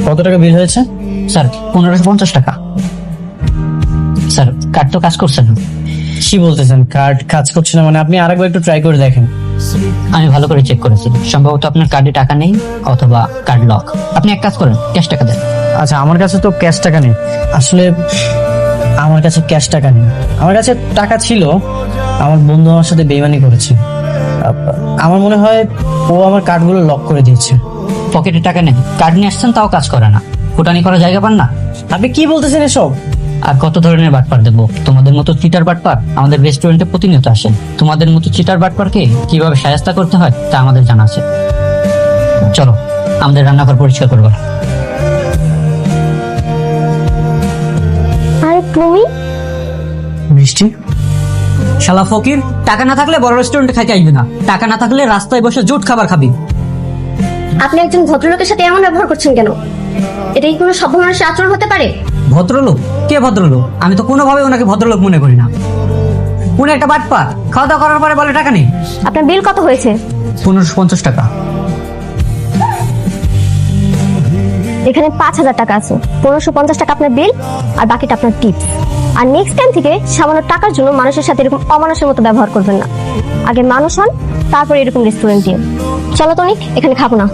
কত টাকা বিল হয়েছে? স্যার 1550 টাকা। স্যার কার্ড তো কাজ করছে না। কি বলতেছেন কার্ড কাজ করছে না? মানে আপনি আরেকবার একটু ট্রাই করে দেখেন। আমি ভালো করে চেক করেছি, সম্ভবত আপনার কার্ডে টাকা নেই অথবা কার্ড লক। আপনি এক কাজ করেন, ক্যাশ টাকা দেন। আচ্ছা, আমার কাছে তো ক্যাশ টাকা নেই আসলে। আমার কাছে ক্যাশ টাকা নেই। আমার কাছে টাকা ছিল, আমার বন্ধু আমার সাথে বেইমানি করেছে। আমার মনে হয় ও আমার কার্ডগুলো লক করে দিয়েছে। পকেটে টাকা নেই, কার্ড নিয়ে আসছেন তাও কাজ করে না, ফুটানি করার জায়গা পান না। আপনি কি বলতেছেন এসব? আর কত ধরনের বাটপার দেবো? তোমাদের মতো চিটার বাটপার আমাদের রেস্টুরেন্টে প্রতিনিয়ত আসেন। তোমাদের মতো চিটার বাটপারকে কিভাবে শায়েস্তা করতে হয় তা আমাদের জানা আছে। চলো আমাদের রান্নাঘর পরিষ্কার করবো। আরে তুমি বৃষ্টি, শালা ফকির, টাকা না থাকলে বড় রেস্টুরেন্টে খাইতে আসবি না, টাকা না থাকলে রাস্তায় বসে জুট খাবার খাবি। আপনি একজন ভদ্রলোকের সাথে এমন ব্যবহার করছেন কেন? এটা কি কোনো সভ্য মানুষের আচরণ হতে পারে? ভদ্রলোক? কে ভদ্রলোক? আমি তো কোনোভাবে ওনাকে ভদ্রলোক মনে করি না। উনি একটা বাটপার, খাওয়া দাওয়া করার পরে বলে টাকা নেই। আপনার বিল কত হয়েছে? 1550 টাকা। এখানে 5000 টাকা আছে। 1550 টাকা আপনার বিল, আর বাকিটা আপনার টিপস। আর নেক্সট টাইম থেকে সামান্য টাকার জন্য মানুষের সাথে এরকম অমানুষের মতো ব্যবহার করবেন না। আগে মানুষ হন, তারপর এরকম রেস্টুরেন্ট দিয়ে। চলো তনিক, এখানে খাবো না।